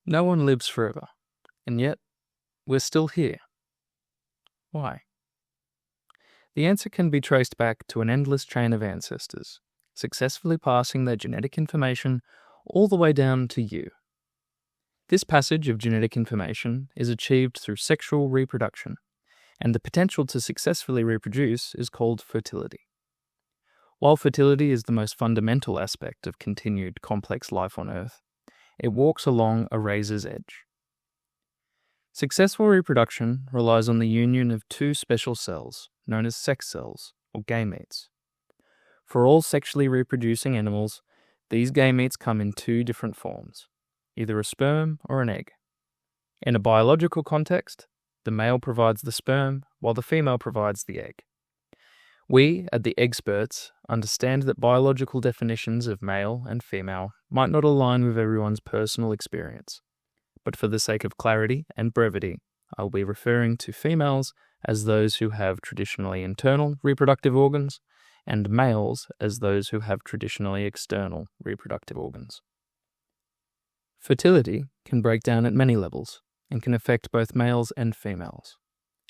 No one lives forever, and yet we're still here. Why? The answer can be traced back to an endless chain of ancestors, successfully passing their genetic information all the way down to you. This passage of genetic information is achieved through sexual reproduction, and the potential to successfully reproduce is called fertility. While fertility is the most fundamental aspect of continued complex life on Earth, it walks along a razor's edge. Successful reproduction relies on the union of two special cells, known as sex cells, or gametes. For all sexually reproducing animals, these gametes come in two different forms, either a sperm or an egg. In a biological context, the male provides the sperm while the female provides the egg. We, at the Eggsperts, understand that biological definitions of male and female might not align with everyone's personal experience, but for the sake of clarity and brevity, I'll be referring to females as those who have traditionally internal reproductive organs, and males as those who have traditionally external reproductive organs. Fertility can break down at many levels and can affect both males and females.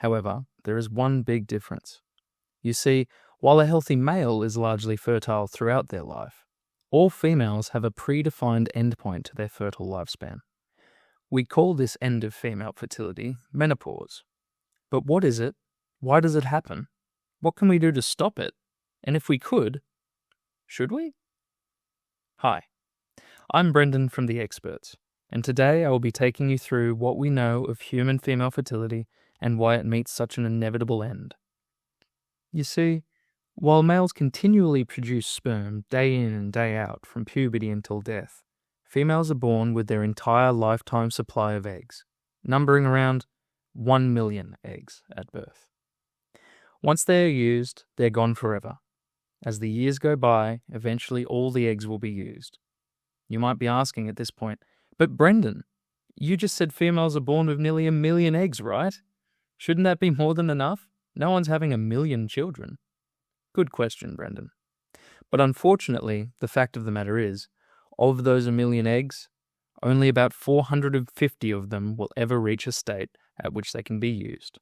However, there is one big difference. You see, while a healthy male is largely fertile throughout their life, all females have a predefined endpoint to their fertile lifespan. We call this end of female fertility menopause. But what is it? Why does it happen? What can we do to stop it? And if we could, should we? Hi, I'm Brendan from the Eggsperts, and today I will be taking you through what we know of human female fertility and why it meets such an inevitable end. You see, while males continually produce sperm day in and day out from puberty until death, females are born with their entire lifetime supply of eggs, numbering around 1 million eggs at birth. Once they are used, they're gone forever. As the years go by, eventually all the eggs will be used. You might be asking at this point, but Brendan, you just said females are born with nearly 1 million eggs, right? Shouldn't that be more than enough? No one's having 1 million children. Good question, Brendan. But unfortunately, the fact of the matter is, of those 1 million eggs, only about 450 of them will ever reach a state at which they can be used.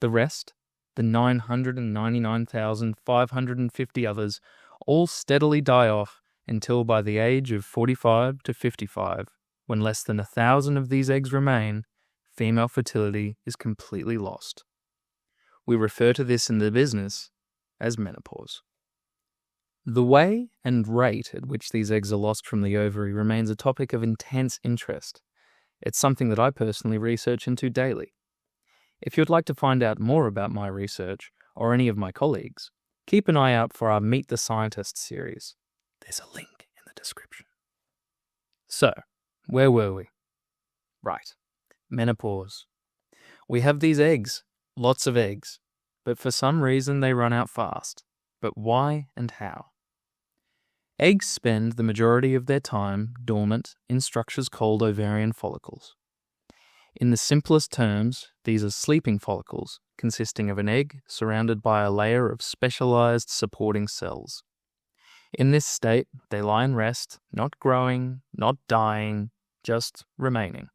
The rest, the 999,550 others, all steadily die off until by the age of 45 to 55, when less than 1,000 of these eggs remain, female fertility is completely lost. We refer to this in the business as menopause. The way and rate at which these eggs are lost from the ovary remains a topic of intense interest. It's something that I personally research into daily. If you'd like to find out more about my research or any of my colleagues, keep an eye out for our Meet the Scientist series. There's a link in the description. So, where were we? Right, menopause. We have these eggs, lots of eggs, but for some reason they run out fast. But why and how? Eggs spend the majority of their time dormant in structures called ovarian follicles. In the simplest terms, these are sleeping follicles consisting of an egg surrounded by a layer of specialized supporting cells. In this state, they lie in rest, not growing, not dying, just remaining,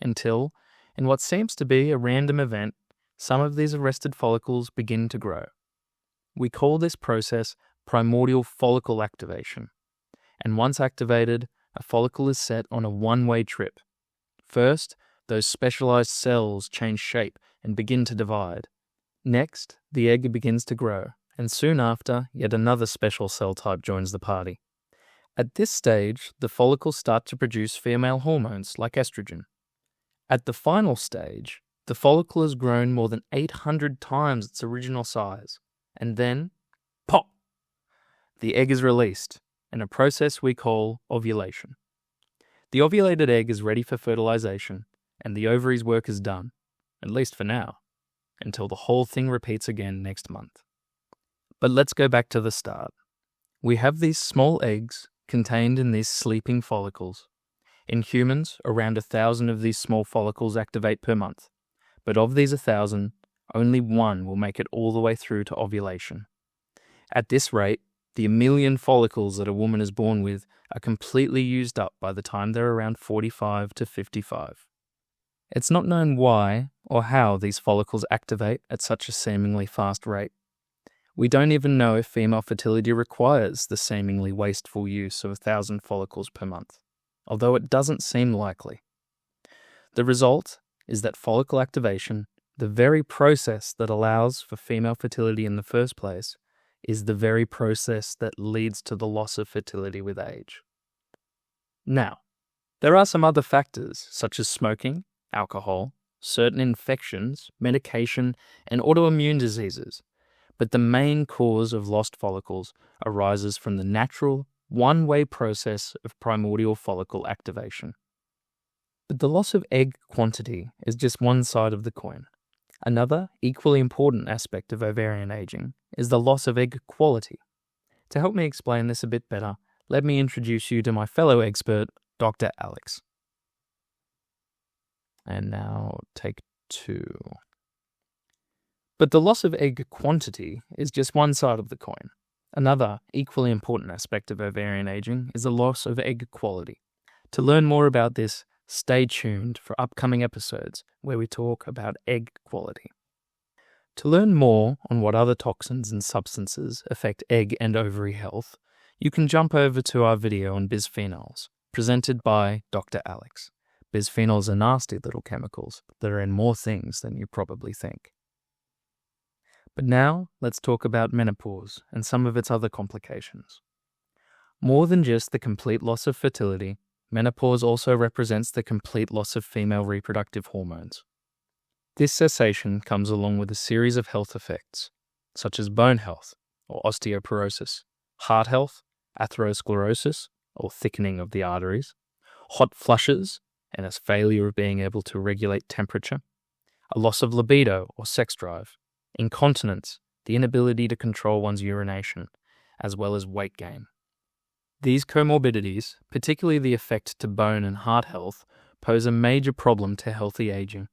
until, in what seems to be a random event, some of these arrested follicles begin to grow. We call this process primordial follicle activation, and once activated, a follicle is set on a one-way trip. First, those specialized cells change shape and begin to divide. Next, the egg begins to grow, and soon after, yet another special cell type joins the party. At this stage, the follicles start to produce female hormones like estrogen. At the final stage, the follicle has grown more than 800 times its original size, and then, pop! The egg is released, in a process we call ovulation. The ovulated egg is ready for fertilization, and the ovary's work is done, at least for now, until the whole thing repeats again next month. But let's go back to the start. We have these small eggs contained in these sleeping follicles. In humans, around 1,000 of these small follicles activate per month, but of these 1,000, only one will make it all the way through to ovulation. At this rate, The 1,000,000 follicles that a woman is born with are completely used up by the time they're around 45 to 55. It's not known why or how these follicles activate at such a seemingly fast rate. We don't even know if female fertility requires the seemingly wasteful use of 1,000 follicles per month, although it doesn't seem likely. The result is that follicle activation, the very process that allows for female fertility in the first place, is the very process that leads to the loss of fertility with age. Now, there are some other factors such as smoking, alcohol, certain infections, medication, and autoimmune diseases, but the main cause of lost follicles arises from the natural, one-way process of primordial follicle activation. But the loss of egg quantity is just one side of the coin. Another, equally important aspect of ovarian aging is the loss of egg quality. To help me explain this a bit better, let me introduce you to my fellow expert, Dr. Alex. And now take 2. But the loss of egg quantity is just one side of the coin. Another, equally important aspect of ovarian aging is the loss of egg quality. To learn more about this, stay tuned for upcoming episodes where we talk about egg quality. To learn more on what other toxins and substances affect egg and ovary health, you can jump over to our video on bisphenols, presented by Dr. Alex. Bisphenols are nasty little chemicals that are in more things than you probably think. But now, let's talk about menopause and some of its other complications. More than just the complete loss of fertility, menopause also represents the complete loss of female reproductive hormones. This cessation comes along with a series of health effects, such as bone health, or osteoporosis, heart health, atherosclerosis, or thickening of the arteries, hot flushes, and a failure of being able to regulate temperature, a loss of libido or sex drive, incontinence, the inability to control one's urination, as well as weight gain. These comorbidities, particularly the effect to bone and heart health, pose a major problem to healthy aging.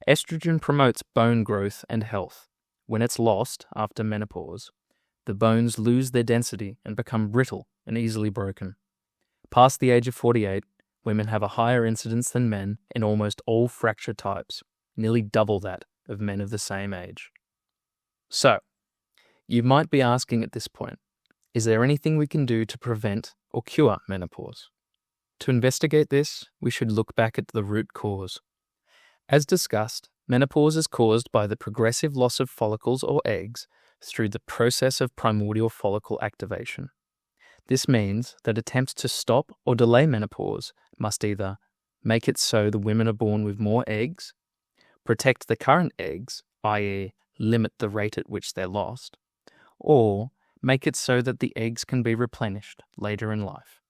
Estrogen promotes bone growth and health. When it's lost after menopause, the bones lose their density and become brittle and easily broken. Past the age of 48, women have a higher incidence than men in almost all fracture types, nearly double that of men of the same age. So, you might be asking at this point, is there anything we can do to prevent or cure menopause? To investigate this, we should look back at the root cause. As discussed, menopause is caused by the progressive loss of follicles or eggs through the process of primordial follicle activation. This means that attempts to stop or delay menopause must either make it so the women are born with more eggs, protect the current eggs, i.e., limit the rate at which they're lost, or make it so that the eggs can be replenished later in life.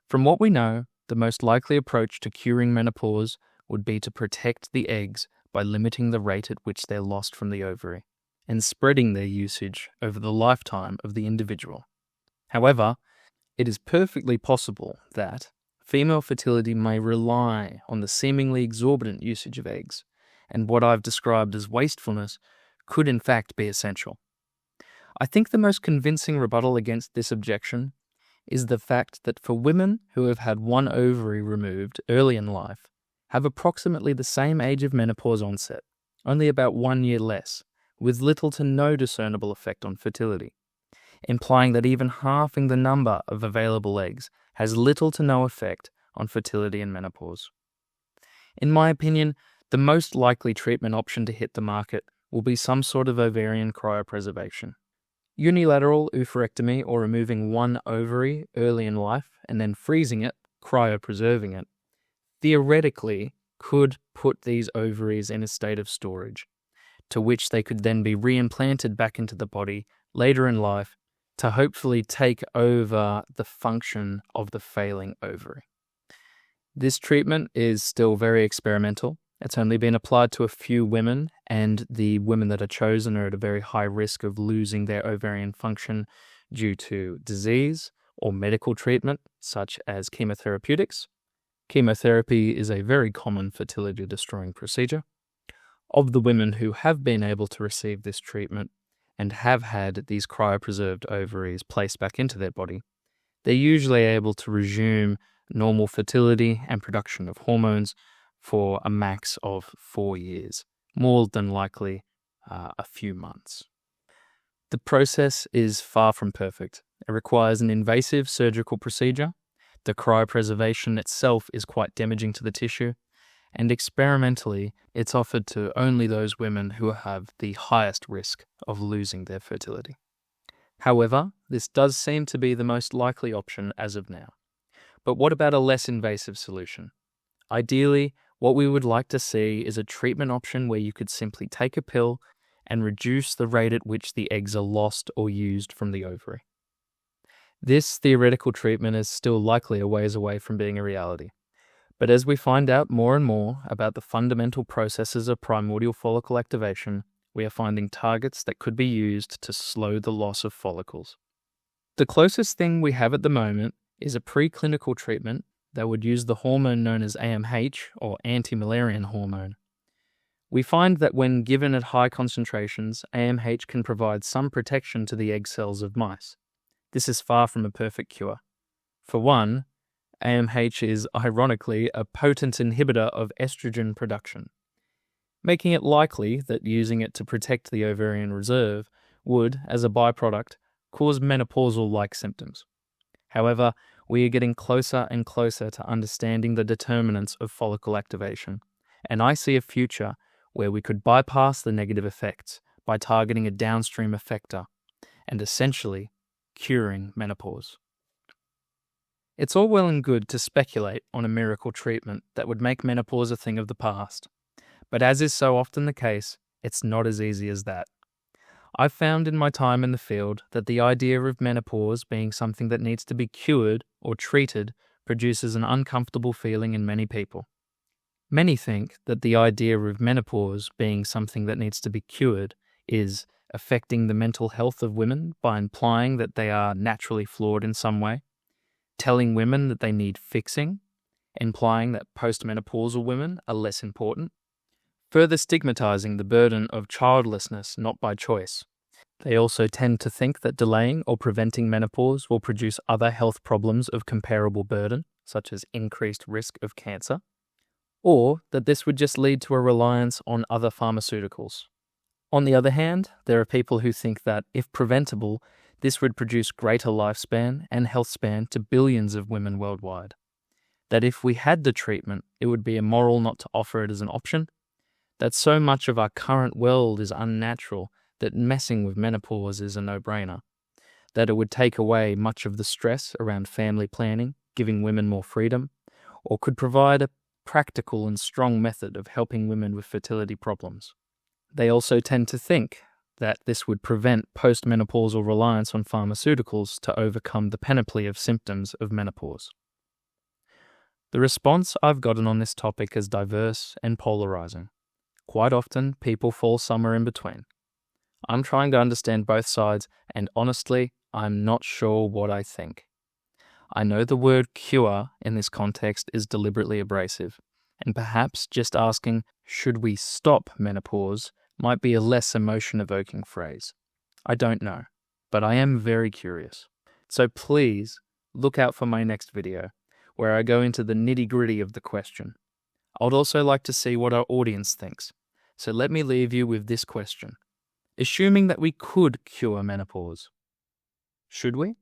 From what we know, the most likely approach to curing menopause would be to protect the eggs by limiting the rate at which they're lost from the ovary and spreading their usage over the lifetime of the individual. However, it is perfectly possible that female fertility may rely on the seemingly exorbitant usage of eggs, and what I've described as wastefulness could in fact be essential. I think the most convincing rebuttal against this objection is the fact that for women who have had one ovary removed early in life, have approximately the same age of menopause onset, only about 1 year less, with little to no discernible effect on fertility, implying that even halving the number of available eggs has little to no effect on fertility and menopause. In my opinion, the most likely treatment option to hit the market will be some sort of ovarian cryopreservation. Unilateral oophorectomy, or removing one ovary early in life and then freezing it, cryopreserving it, theoretically could put these ovaries in a state of storage, to which they could then be reimplanted back into the body later in life to hopefully take over the function of the failing ovary. This treatment is still very experimental. It's only been applied to a few women, and the women that are chosen are at a very high risk of losing their ovarian function due to disease or medical treatment, such as chemotherapeutics. Chemotherapy is a very common fertility-destroying procedure. Of the women who have been able to receive this treatment, and have had these cryopreserved ovaries placed back into their body, they're usually able to resume normal fertility and production of hormones for a max of 4 years, more than likely a few months. The process is far from perfect. It requires an invasive surgical procedure. The cryopreservation itself is quite damaging to the tissue, and experimentally, it's offered to only those women who have the highest risk of losing their fertility. However, this does seem to be the most likely option as of now. But what about a less invasive solution? Ideally, what we would like to see is a treatment option where you could simply take a pill and reduce the rate at which the eggs are lost or used from the ovary. This theoretical treatment is still likely a ways away from being a reality. But as we find out more and more about the fundamental processes of primordial follicle activation, we are finding targets that could be used to slow the loss of follicles. The closest thing we have at the moment is a preclinical treatment that would use the hormone known as AMH, or anti-Müllerian hormone. We find that when given at high concentrations, AMH can provide some protection to the egg cells of mice. This is far from a perfect cure. For one, AMH is, ironically, a potent inhibitor of estrogen production, making it likely that using it to protect the ovarian reserve would, as a byproduct, cause menopausal-like symptoms. However, we are getting closer and closer to understanding the determinants of follicle activation, and I see a future where we could bypass the negative effects by targeting a downstream effector and essentially curing menopause. It's all well and good to speculate on a miracle treatment that would make menopause a thing of the past, but as is so often the case, it's not as easy as that. I've found in my time in the field that the idea of menopause being something that needs to be cured or treated produces an uncomfortable feeling in many people. Many think that the idea of menopause being something that needs to be cured is affecting the mental health of women by implying that they are naturally flawed in some way, telling women that they need fixing, implying that postmenopausal women are less important, further stigmatizing the burden of childlessness not by choice. They also tend to think that delaying or preventing menopause will produce other health problems of comparable burden, such as increased risk of cancer, or that this would just lead to a reliance on other pharmaceuticals. On the other hand, there are people who think that, if preventable, this would produce greater lifespan and health span to billions of women worldwide. That if we had the treatment, it would be immoral not to offer it as an option. That so much of our current world is unnatural that messing with menopause is a no-brainer. That it would take away much of the stress around family planning, giving women more freedom, or could provide a practical and strong method of helping women with fertility problems. They also tend to think that this would prevent postmenopausal reliance on pharmaceuticals to overcome the panoply of symptoms of menopause. The response I've gotten on this topic is diverse and polarizing. Quite often, people fall somewhere in between. I'm trying to understand both sides, and honestly, I'm not sure what I think. I know the word cure in this context is deliberately abrasive, and perhaps just asking, should we stop menopause, might be a less emotion-evoking phrase. I don't know, but I am very curious. So please, look out for my next video, where I go into the nitty-gritty of the question. I'd also like to see what our audience thinks, so let me leave you with this question. Assuming that we could cure menopause, should we?